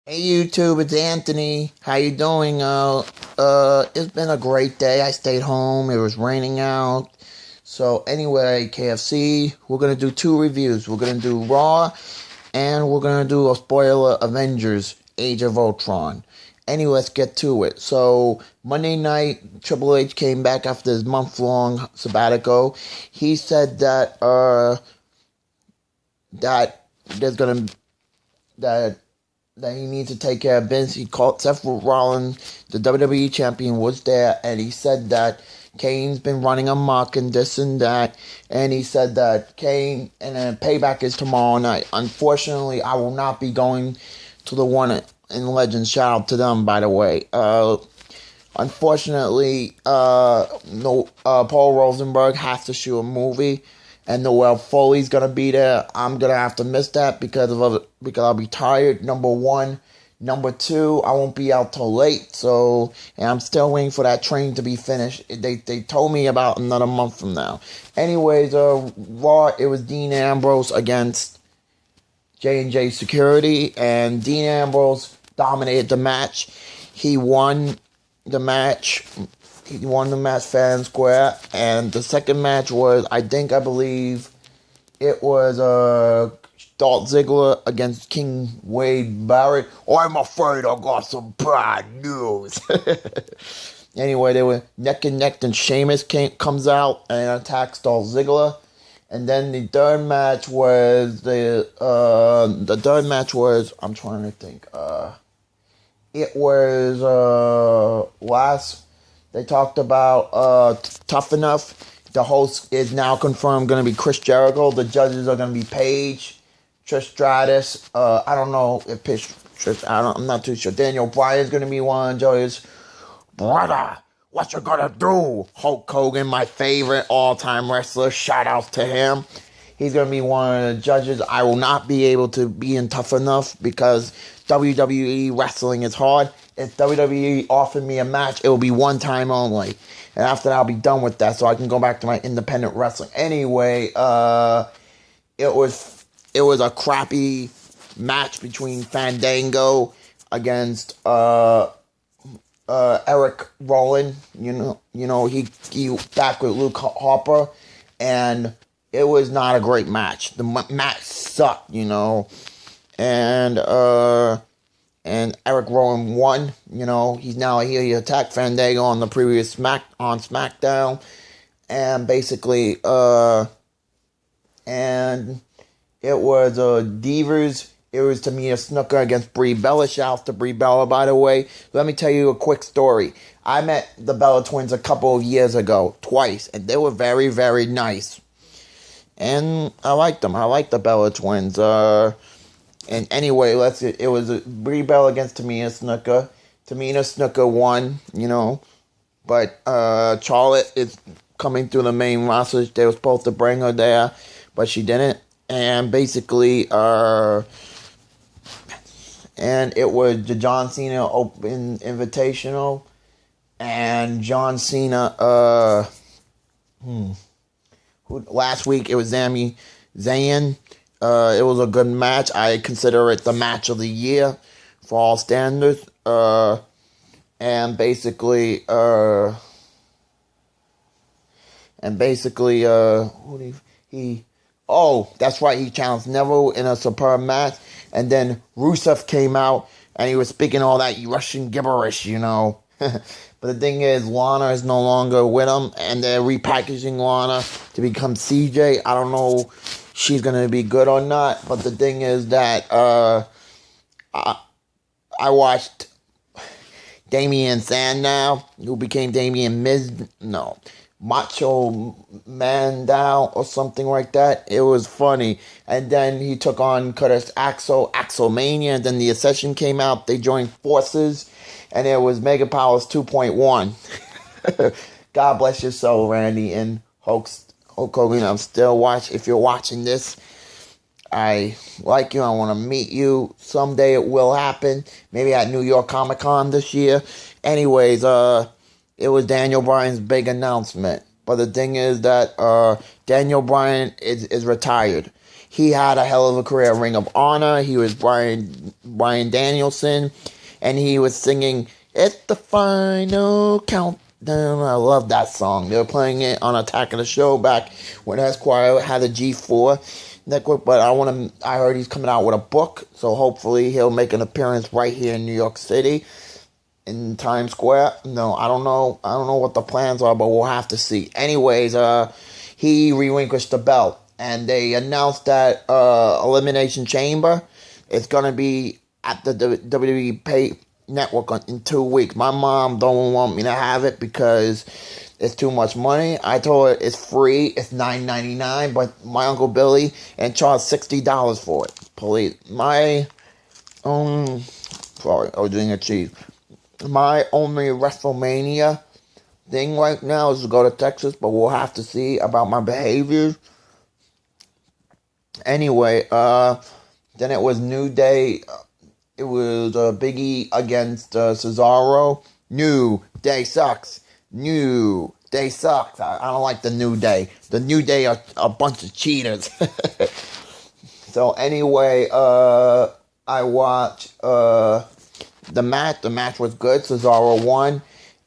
Hey YouTube, it's Anthony. How you doing? It's been a great day. I stayed home. It was raining out. So anyway, KFC, we're gonna do two reviews. We're gonna do Raw, and we're gonna do a spoiler Avengers: Age of Ultron. Anyway, let's get to it. So Monday night, Triple H came back after his month-long sabbatical. He said that there's gonna that that he needs to take care of business. He called Seth Rollins, the WWE champion, was there, and he said that Kane's been running amok and this and that, and he said that Kane and then Payback is tomorrow night. Unfortunately, I will not be going to the one in Legends. Shout out to them, by the way. Unfortunately, no, Paul Rosenberg has to shoot a movie, and Noel Foley's gonna be there. I'm gonna have to miss that because I'll be tired. Number one, number two, I won't be out till late. So, and I'm still waiting for that train to be finished. They told me about another month from now. Anyways, Raw, it was Dean Ambrose against J&J Security, and Dean Ambrose dominated the match. He won the match. He won the match fair and square. And the second match was, I believe it was Dolph Ziggler against King Wade Barrett. I'm afraid I got some bad news. Anyway, they were neck and neck. Then Sheamus comes out and attacks Dolph Ziggler. And then the third match was I'm trying to think. It was last. They talked about Tough Enough. The host is now confirmed going to be Chris Jericho. The judges are going to be Paige, Trish Stratus. I don't know if Trish. I'm not too sure. Daniel Bryan's going to be one of the judges. Brother, what you gonna do? Hulk Hogan, my favorite all-time wrestler. Shout out to him. He's going to be one of the judges. I will not be able to be in Tough Enough because WWE wrestling is hard. If WWE offered me a match, it will be one time only. And after that, I'll be done with that so I can go back to my independent wrestling. Anyway, it was a crappy match between Fandango against Eric Rowan. You know, he back with Luke Harper, and it was not a great match. The match sucked, and Eric Rowan won. He's now here. He attacked Fandango on the previous SmackDown, and basically, and it was Divas. It was Tamina Snuka against Brie Bella. Shout out to Brie Bella, by the way. Let me tell you a quick story. I met the Bella Twins a couple of years ago, twice, and they were very, very nice. And I liked them. I like the Bella Twins. And anyway, it was Brie Bella against Tamina Snuka. Tamina Snuka won, But Charlotte is coming through the main roster. They were supposed to bring her there, but she didn't. And basically, and it was the John Cena Open Invitational. And John Cena, last week it was Sami Zayn. It was a good match. I consider it the match of the year for all standards. And basically, that's right, he challenged Neville in a superb match. And then Rusev came out and he was speaking all that Russian gibberish, But the thing is, Lana is no longer with him, and they're repackaging Lana to become CJ. I don't know if she's going to be good or not, but the thing is that I watched Damian Sandow, who became Macho Mandow or something like that. It was funny. And then he took on Curtis Axelmania, and then the Ascension came out. They joined forces, and it was Mega Powers 2.1. God bless your soul, Randy and Hulk Hogan. I'm still watching. If you're watching this, I like you. I want to meet you. Someday it will happen. Maybe at New York Comic Con this year. Anyways, it was Daniel Bryan's big announcement. But the thing is that Daniel Bryan is retired. He had a hell of a career at Ring of Honor. He was Bryan Danielson, and he was singing "It's the Final Countdown." I love that song. They were playing it on Attack of the Show back when Esquire had a G4 network. But I heard he's coming out with a book, so hopefully he'll make an appearance right here in New York City, in Times Square. No, I don't know. I don't know what the plans are, but we'll have to see. Anyways, he relinquished the belt, and they announced that Elimination Chamber is gonna be at the WWE Pay Network in 2 weeks. My mom don't want me to have it because it's too much money. I told her it's free. It's $9.99, but my Uncle Billy and charged $60 for it. Please, sorry, I was doing a cheese. My only WrestleMania thing right now is to go to Texas, but we'll have to see about my behaviors. Anyway, then it was New Day. It was Big E against Cesaro. New Day sucks. New Day sucks. I don't like the New Day. The New Day are a bunch of cheaters. So anyway, I watched the match. The match was good. Cesaro won.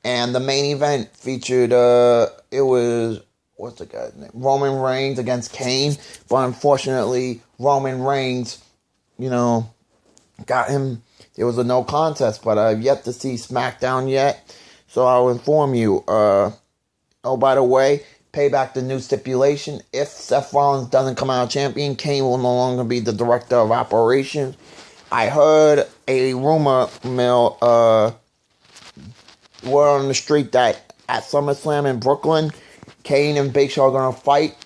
And the main event featured, it was, what's the guy's name? Roman Reigns against Kane. But unfortunately, Roman Reigns, got him. It was a no contest, but I've yet to see SmackDown yet. So I'll inform you. By the way, Payback, the new stipulation. If Seth Rollins doesn't come out champion, Kane will no longer be the director of operations. I heard a rumor mill, word on the street that at SummerSlam in Brooklyn, Kane and Big Show are going to fight.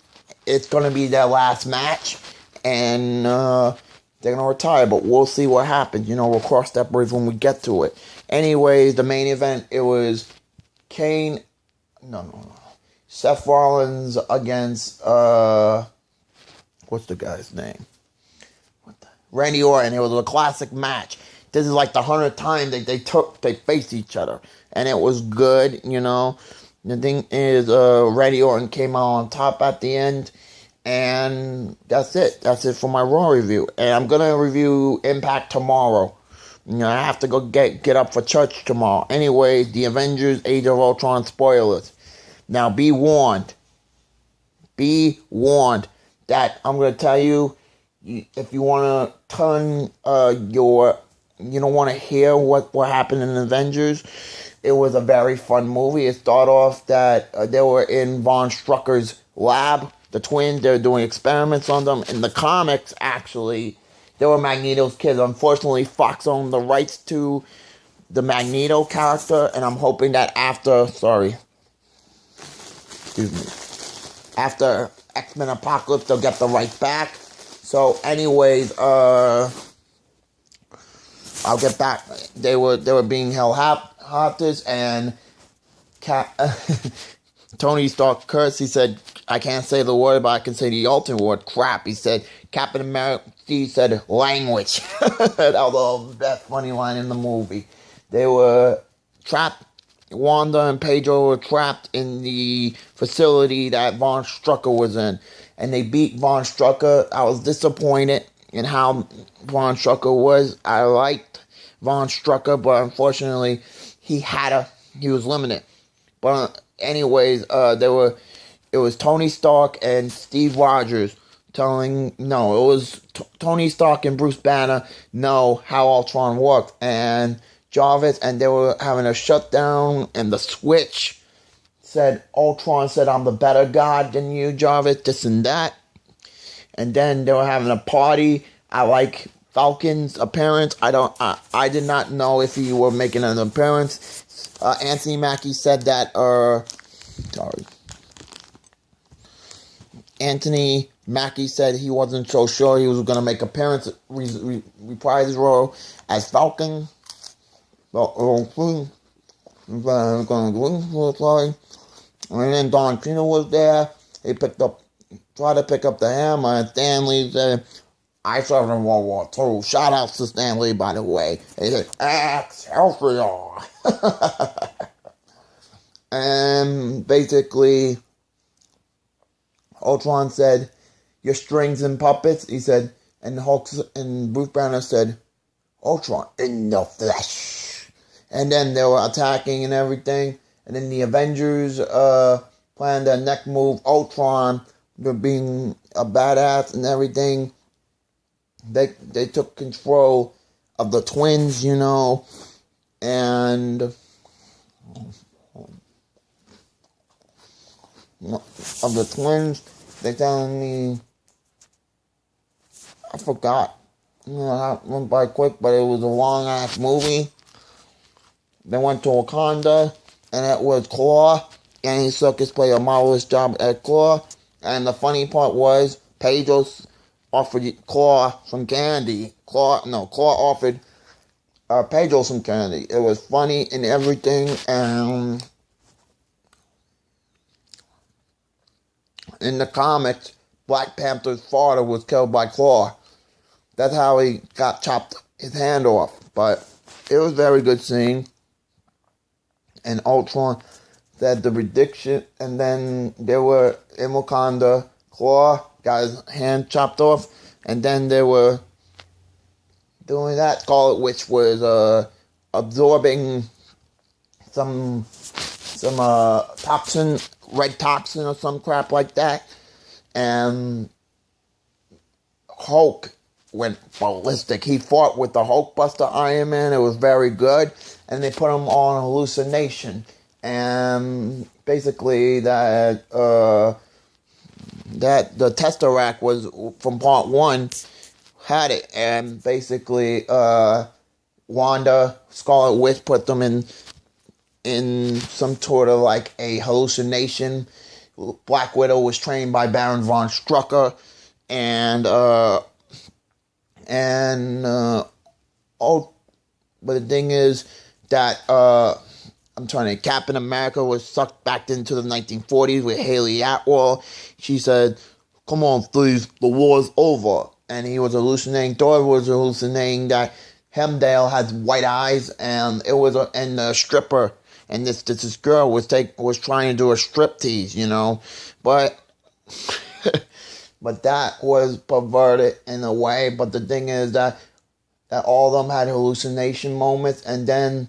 It's going to be their last match, and they're going to retire, but we'll see what happens. We'll cross that bridge when we get to it. Anyways, the main event, it was Seth Rollins against, what's the guy's name? Randy Orton. It was a classic match. This is like the 100th time they faced each other, and it was good. The thing is, Randy Orton came out on top at the end, and that's it. That's it for my Raw review. And I'm gonna review Impact tomorrow. I have to go get up for church tomorrow. Anyways, the Avengers: Age of Ultron spoilers. Now, be warned. Be warned that I'm gonna tell you. If you want to turn you don't want to hear what happened in Avengers, it was a very fun movie. It started off that they were in Von Strucker's lab, the twins. They were doing experiments on them. In the comics, actually, they were Magneto's kids. Unfortunately, Fox owned the rights to the Magneto character, and I'm hoping that after X-Men Apocalypse, they'll get the rights back. So, anyways, I'll get back. They were being held hostage, and Tony Stark cursed. He said, "I can't say the word, but I can say the ultimate word, crap." He said, Captain America, he said, "language." That was the best funny line in the movie. They were trapped. Wanda and Pedro were trapped in the facility that Von Strucker was in. And they beat Von Strucker. I was disappointed in how Von Strucker was. I liked Von Strucker, but unfortunately, he was limited. But anyways, it was Tony Stark and Steve Rogers it was Tony Stark and Bruce Banner know how Ultron worked, and Jarvis, and they were having a shutdown, and the Switch said, Ultron said, "I'm the better god than you, Jarvis," this and that. And then they were having a party. I like Falcon's appearance. I did not know if he were making an appearance. Anthony Mackie said that, Anthony Mackie said he wasn't so sure he was going to make appearance, reprise his role as Falcon. And then Don Cena was there. He tried to pick up the hammer, and Stan Lee said, "I served in World War II. Shout out to Stan Lee, by the way." He said, "Excelsior." And basically, Ultron said, your strings and puppets. He said, and Hulk and Bruce Banner said, Ultron in the flesh. And then they were attacking and everything. And then the Avengers planned their next move. Ultron, being a badass and everything, they took control of the twins, you know, and of the twins. They telling me, I forgot. You know, that went by quick, but it was a long ass movie. They went to Wakanda, and it was Claw. Andy Serkis played a marvelous job at Claw. And the funny part was, Pedro offered Claw some candy. Claw offered Pedro some candy. It was funny and everything, and in the comics, Black Panther's father was killed by Claw. That's how he got chopped his hand off. But it was a very good scene. And Ultron said the prediction, and then they were in Wakanda. Claw got his hand chopped off, and then they were doing that Scarlet Witch was absorbing some toxin, red toxin or some crap like that, and Hulk went ballistic. He fought with the Hulkbuster Iron Man. It was very good, and they put him on hallucination. And basically, that the Tesseract was from part 1 had it, and basically Wanda, Scarlet Witch put them in some sort of like a hallucination. Black Widow was trained by Baron von Strucker, but the thing is that Captain America was sucked back into the 1940s with Haley Atwell. She said, "Come on, please, the war's over." And he was hallucinating. Thor was hallucinating that Hemdale has white eyes, and the stripper, and this girl was trying to do a striptease, you know, but but that was perverted in a way. But the thing is that all of them had hallucination moments, and then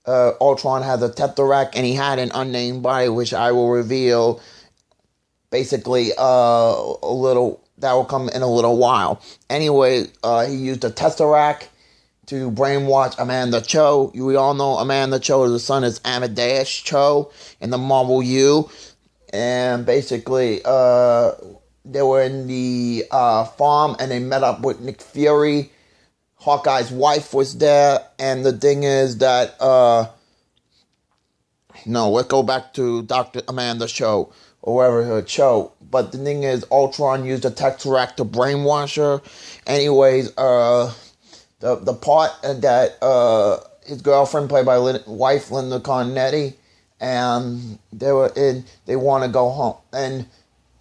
Ultron had the Tesseract, and he had an unnamed body, which I will reveal basically a little. That will come in a little while. Anyway, he used the Tesseract to brainwash Amanda Cho. We all know Amanda Cho's son is Amadeus Cho in the Marvel U. And basically, they were in the farm, and they met up with Nick Fury. Hawkeye's wife was there, and the thing is that, let's go back to Dr. Amanda Cho, or whatever her Cho. But the thing is, Ultron used the Tesseract to brainwash her. Anyways, the part that his girlfriend, played by wife Linda Carnetti, and they want to go home, and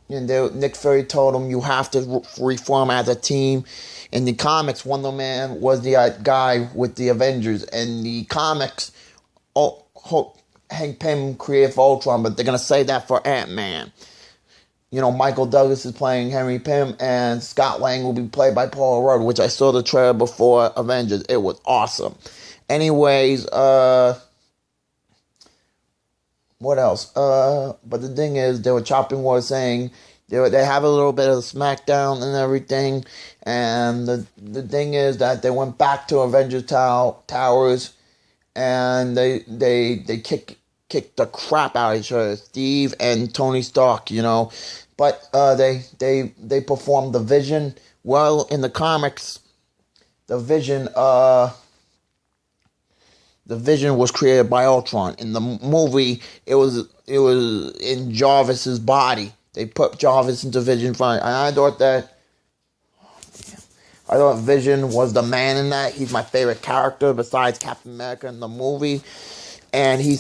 Nick Fury told him, "You have to reform as a team." In the comics, Wonder Man was the guy with the Avengers. In the comics, Hank Pym created for Ultron, but they're gonna say that for Ant-Man. You know, Michael Douglas is playing Henry Pym, and Scott Lang will be played by Paul Rudd, which I saw the trailer before Avengers. It was awesome. Anyways, what else? But the thing is, they were chopping words, saying they have a little bit of SmackDown and everything, and the thing is that they went back to Avengers Towers, and they kicked the crap out of each other, Steve and Tony Stark, you know. But they performed the Vision. Well, in the comics, the Vision was created by Ultron. In the movie, it was in Jarvis's body. They put Jarvis into Vision, and I thought Vision was the man in that. He's my favorite character besides Captain America in the movie, and he's